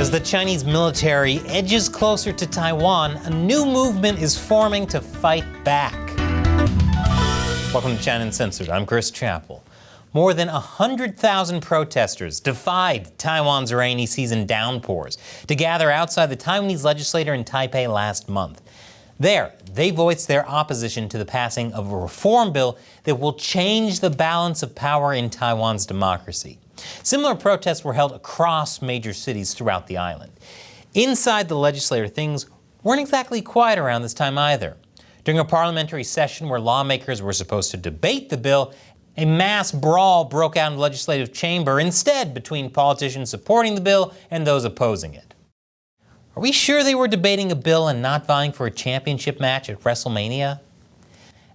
As the Chinese military edges closer to Taiwan, a new movement is forming to fight back. Welcome to China Uncensored. I'm Chris Chappell. More than 100,000 protesters defied Taiwan's rainy season downpours to gather outside the Taiwanese legislature in Taipei last month. There, they voiced their opposition to the passing of a reform bill that will change the balance of power in Taiwan's democracy. Similar protests were held across major cities throughout the island. Inside the legislature, things weren't exactly quiet around this time either. During a parliamentary session where lawmakers were supposed to debate the bill, a mass brawl broke out in the legislative chamber instead between politicians supporting the bill and those opposing it. Are we sure they were debating a bill and not vying for a championship match at WrestleMania?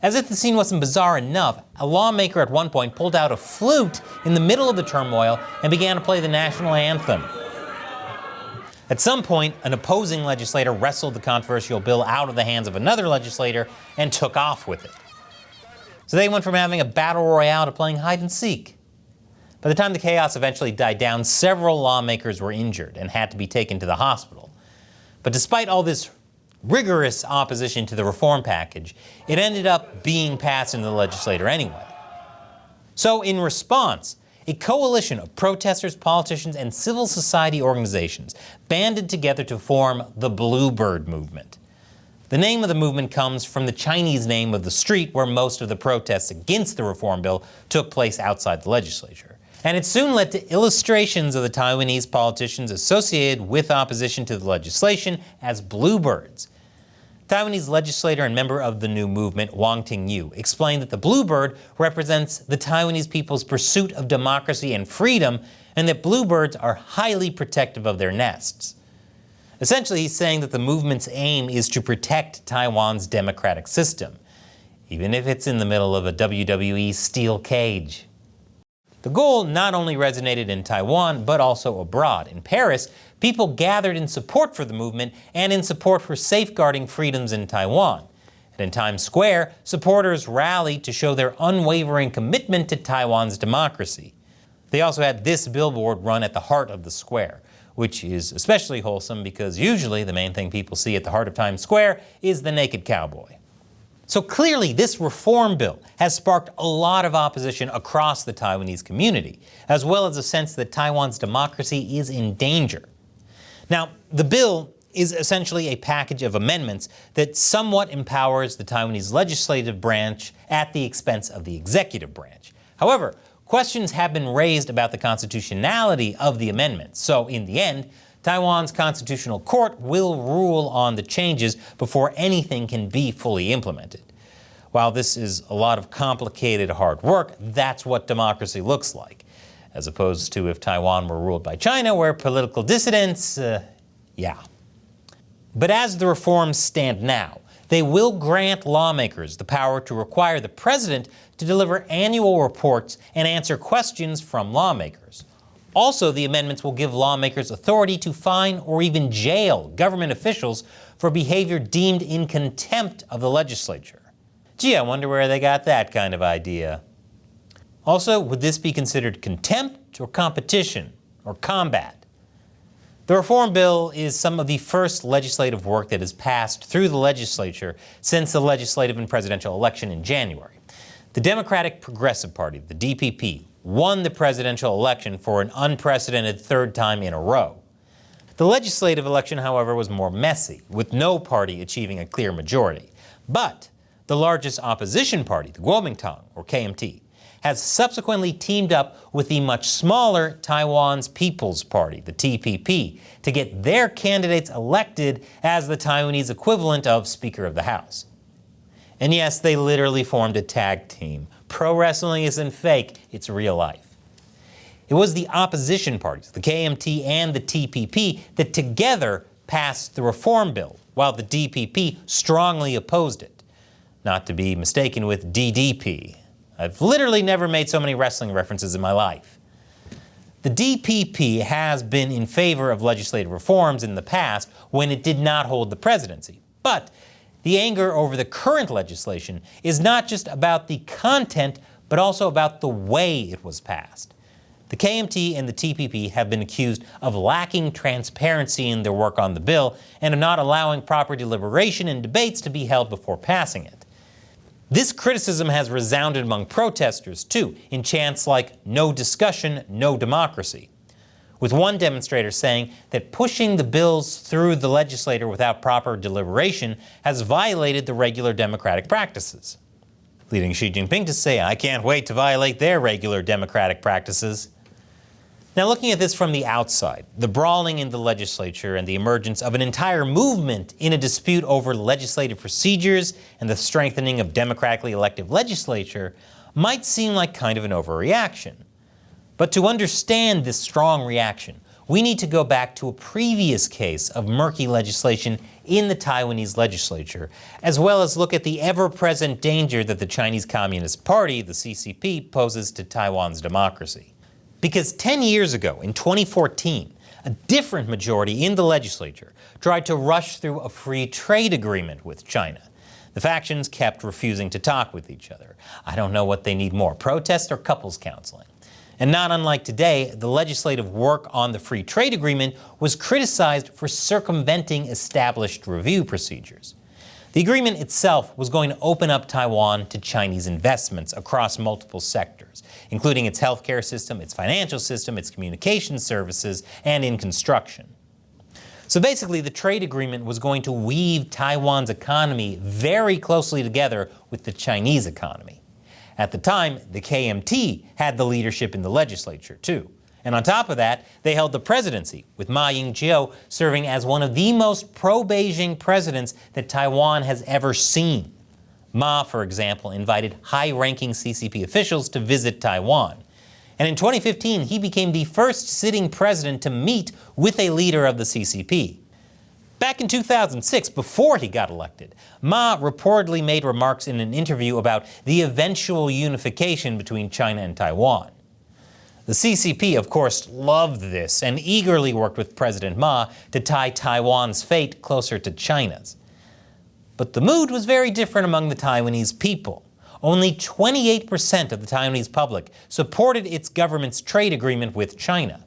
As if the scene wasn't bizarre enough, a lawmaker at one point pulled out a flute in the middle of the turmoil and began to play the national anthem. At some point, an opposing legislator wrestled the controversial bill out of the hands of another legislator and took off with it. So they went from having a battle royale to playing hide and seek. By the time the chaos eventually died down, several lawmakers were injured and had to be taken to the hospital. But despite all this rigorous opposition to the reform package, it ended up being passed into the legislature anyway. So in response, a coalition of protesters, politicians, and civil society organizations banded together to form the Bluebird movement. The name of the movement comes from the Chinese name of the street where most of the protests against the reform bill took place outside the legislature. And it soon led to illustrations of the Taiwanese politicians associated with opposition to the legislation as Bluebirds. Taiwanese legislator and member of the new movement, Wang Ting-yu, explained that the Bluebird represents the Taiwanese people's pursuit of democracy and freedom, and that Bluebirds are highly protective of their nests. Essentially, he's saying that the movement's aim is to protect Taiwan's democratic system, even if it's in the middle of a WWE steel cage. The goal not only resonated in Taiwan, but also abroad. In Paris, people gathered in support for the movement and in support for safeguarding freedoms in Taiwan. And in Times Square, supporters rallied to show their unwavering commitment to Taiwan's democracy. They also had this billboard run at the heart of the square, which is especially wholesome because usually the main thing people see at the heart of Times Square is the naked cowboy. So clearly, this reform bill has sparked a lot of opposition across the Taiwanese community, as well as a sense that Taiwan's democracy is in danger. Now, the bill is essentially a package of amendments that somewhat empowers the Taiwanese legislative branch at the expense of the executive branch. However, questions have been raised about the constitutionality of the amendments, so in the end, Taiwan's constitutional court will rule on the changes before anything can be fully implemented. While this is a lot of complicated hard work, that's what democracy looks like, as opposed to if Taiwan were ruled by China, where political dissidents, yeah. But as the reforms stand now, they will grant lawmakers the power to require the president to deliver annual reports and answer questions from lawmakers. Also, the amendments will give lawmakers authority to fine or even jail government officials for behavior deemed in contempt of the legislature. Gee, I wonder where they got that kind of idea. Also, would this be considered contempt or competition or combat? The reform bill is some of the first legislative work that has passed through the legislature since the legislative and presidential election in January. The Democratic Progressive Party, the DPP, won the presidential election for an unprecedented third time in a row. The legislative election, however, was more messy, with no party achieving a clear majority. But the largest opposition party, the Kuomintang, or KMT, has subsequently teamed up with the much smaller Taiwan's People's Party, the TPP, to get their candidates elected as the Taiwanese equivalent of Speaker of the House. And yes, they literally formed a tag team. Pro wrestling isn't fake, it's real life. It was the opposition parties, the KMT and the TPP, that together passed the reform bill, while the DPP strongly opposed it. Not to be mistaken with DDP. I've literally never made so many wrestling references in my life. The DPP has been in favor of legislative reforms in the past when it did not hold the presidency. But the anger over the current legislation is not just about the content, but also about the way it was passed. The KMT and the TPP have been accused of lacking transparency in their work on the bill and of not allowing proper deliberation and debates to be held before passing it. This criticism has resounded among protesters, too, in chants like "no discussion, no democracy," with one demonstrator saying that pushing the bills through the legislature without proper deliberation has violated the regular democratic practices, leading Xi Jinping to say, "I can't wait to violate their regular democratic practices." Now, looking at this from the outside, the brawling in the legislature and the emergence of an entire movement in a dispute over legislative procedures and the strengthening of democratically elected legislature might seem like kind of an overreaction. But to understand this strong reaction, we need to go back to a previous case of murky legislation in the Taiwanese legislature, as well as look at the ever-present danger that the Chinese Communist Party, the CCP, poses to Taiwan's democracy. Because 10 years ago, in 2014, a different majority in the legislature tried to rush through a free trade agreement with China. The factions kept refusing to talk with each other. I don't know what they need more, protest or couples counseling. And not unlike today, the legislative work on the free trade agreement was criticized for circumventing established review procedures. The agreement itself was going to open up Taiwan to Chinese investments across multiple sectors, including its healthcare system, its financial system, its communication services, and in construction. So basically, the trade agreement was going to weave Taiwan's economy very closely together with the Chinese economy. At the time, the KMT had the leadership in the legislature, too. And on top of that, they held the presidency, with Ma Ying-jeou serving as one of the most pro-Beijing presidents that Taiwan has ever seen. Ma, for example, invited high-ranking CCP officials to visit Taiwan. And in 2015, he became the first sitting president to meet with a leader of the CCP. Back in 2006, before he got elected, Ma reportedly made remarks in an interview about the eventual unification between China and Taiwan. The CCP, of course, loved this and eagerly worked with President Ma to tie Taiwan's fate closer to China's. But the mood was very different among the Taiwanese people. Only 28% of the Taiwanese public supported its government's trade agreement with China.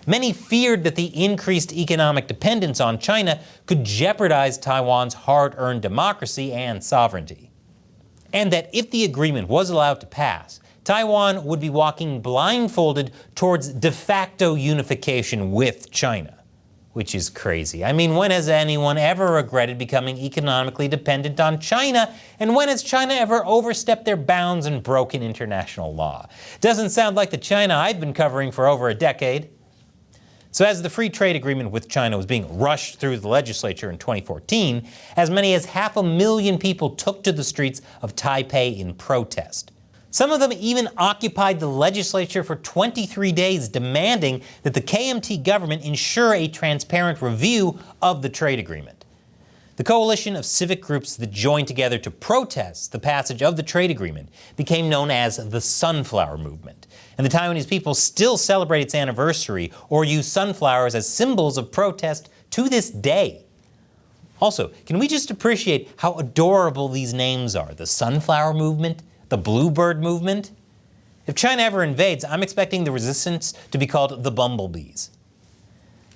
Many feared that the increased economic dependence on China could jeopardize Taiwan's hard-earned democracy and sovereignty. And that if the agreement was allowed to pass, Taiwan would be walking blindfolded towards de facto unification with China. Which is crazy. I mean, when has anyone ever regretted becoming economically dependent on China? And when has China ever overstepped their bounds and broken international law? Doesn't sound like the China I've been covering for over a decade. So as the free trade agreement with China was being rushed through the legislature in 2014, as many as 500,000 people took to the streets of Taipei in protest. Some of them even occupied the legislature for 23 days, demanding that the KMT government ensure a transparent review of the trade agreement. The coalition of civic groups that joined together to protest the passage of the trade agreement became known as the Sunflower Movement. And the Taiwanese people still celebrate its anniversary or use sunflowers as symbols of protest to this day. Also, can we just appreciate how adorable these names are? The Sunflower Movement, the Bluebird movement? If China ever invades, I'm expecting the resistance to be called the Bumblebees.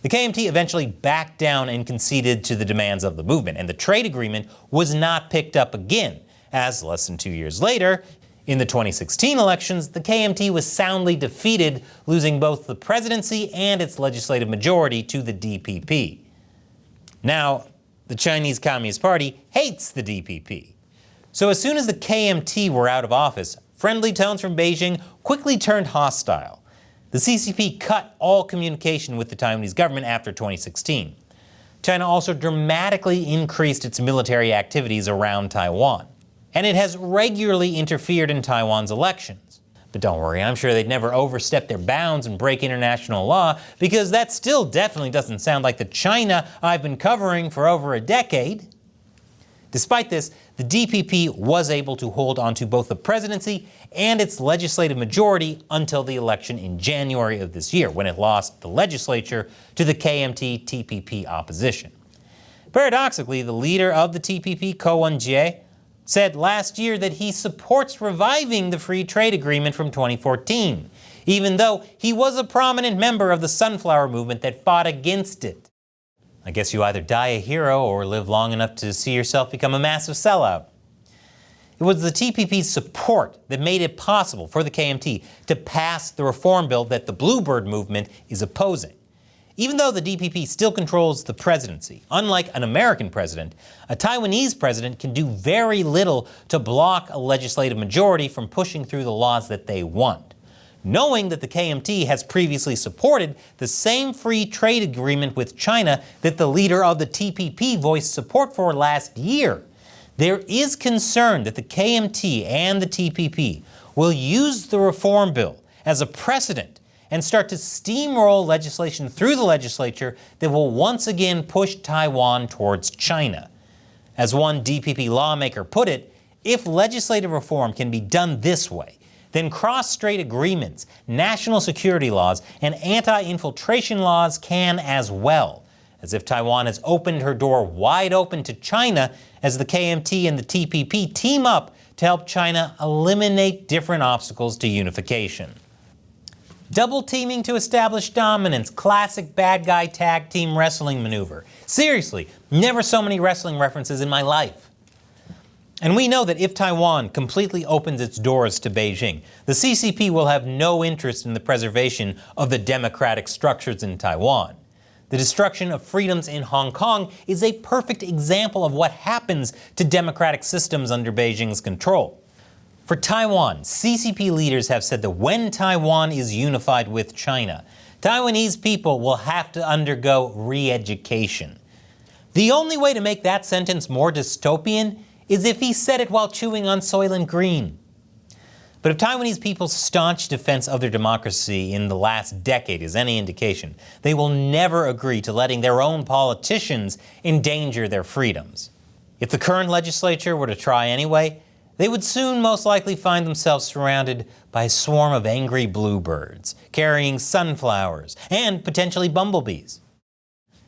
The KMT eventually backed down and conceded to the demands of the movement, and the trade agreement was not picked up again, as less than 2 years later, in the 2016 elections, the KMT was soundly defeated, losing both the presidency and its legislative majority to the DPP. Now, the Chinese Communist Party hates the DPP. So as soon as the KMT were out of office, friendly tones from Beijing quickly turned hostile. The CCP cut all communication with the Taiwanese government after 2016. China also dramatically increased its military activities around Taiwan. And it has regularly interfered in Taiwan's elections. But don't worry, I'm sure they'd never overstep their bounds and break international law, because that still definitely doesn't sound like the China I've been covering for over a decade. Despite this, the DPP was able to hold onto both the presidency and its legislative majority until the election in January of this year, when it lost the legislature to the KMT-TPP opposition. Paradoxically, the leader of the TPP, Ko Wen-je, said last year that he supports reviving the free trade agreement from 2014. even though he was a prominent member of the sunflower movement that fought against it. I guess you either die a hero or live long enough to see yourself become a massive sellout. It was the TPP's support that made it possible for the KMT to pass the reform bill that the Bluebird movement is opposing. Even though the DPP still controls the presidency, unlike an American president, a Taiwanese president can do very little to block a legislative majority from pushing through the laws that they want. Knowing that the KMT has previously supported the same free trade agreement with China that the leader of the TPP voiced support for last year, there is concern that the KMT and the TPP will use the reform bill as a precedent and start to steamroll legislation through the legislature that will once again push Taiwan towards China. As one DPP lawmaker put it, if legislative reform can be done this way, then cross-strait agreements, national security laws, and anti-infiltration laws can as well, as if Taiwan has opened her door wide open to China as the KMT and the TPP team up to help China eliminate different obstacles to unification. Double teaming to establish dominance, classic bad guy tag team wrestling maneuver. Seriously, never so many wrestling references in my life. And we know that if Taiwan completely opens its doors to Beijing, the CCP will have no interest in the preservation of the democratic structures in Taiwan. The destruction of freedoms in Hong Kong is a perfect example of what happens to democratic systems under Beijing's control. For Taiwan, CCP leaders have said that when Taiwan is unified with China, Taiwanese people will have to undergo re-education. The only way to make that sentence more dystopian is if he said it while chewing on Soylent Green. But if Taiwanese people's staunch defense of their democracy in the last decade is any indication, they will never agree to letting their own politicians endanger their freedoms. If the current legislature were to try anyway, they would soon most likely find themselves surrounded by a swarm of angry bluebirds, carrying sunflowers and potentially bumblebees.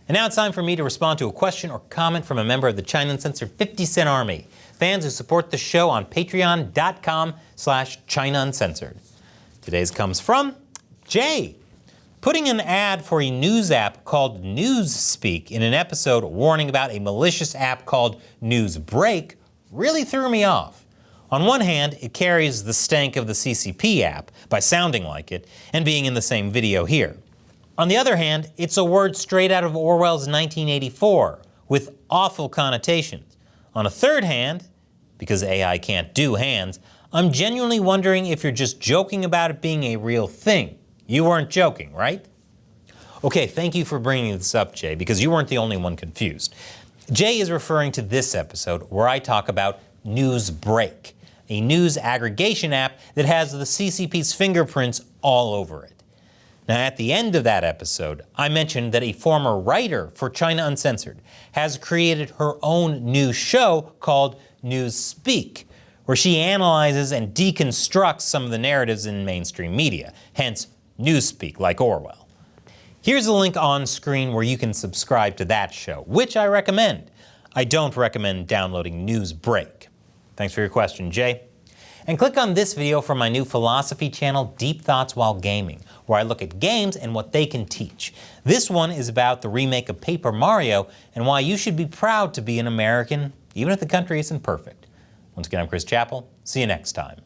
And now it's time for me to respond to a question or comment from a member of the China Uncensored 50 Cent Army, fans who support the show on patreon.com/China Uncensored. Today's comes from Jay. Putting an ad for a news app called Newspeak in an episode warning about a malicious app called Newsbreak really threw me off. On one hand, it carries the stank of the CCP app by sounding like it and being in the same video here. On the other hand, it's a word straight out of Orwell's 1984 with awful connotations. On a third hand, because AI can't do hands, I'm genuinely wondering if you're just joking about it being a real thing. You weren't joking, right? Okay, thank you for bringing this up, Jay, because you weren't the only one confused. Jay is referring to this episode where I talk about Newsbreak, a news aggregation app that has the CCP's fingerprints all over it. Now, at the end of that episode, I mentioned that a former writer for China Uncensored has created her own new show called Newspeak, where she analyzes and deconstructs some of the narratives in mainstream media, hence Newspeak, like Orwell. Here's a link on screen where you can subscribe to that show, which I recommend. I don't recommend downloading Newsbreak. Thanks for your question, Jay. And click on this video for my new philosophy channel, Deep Thoughts While Gaming, where I look at games and what they can teach. This one is about the remake of Paper Mario and why you should be proud to be an American, even if the country isn't perfect. Once again, I'm Chris Chappell. See you next time.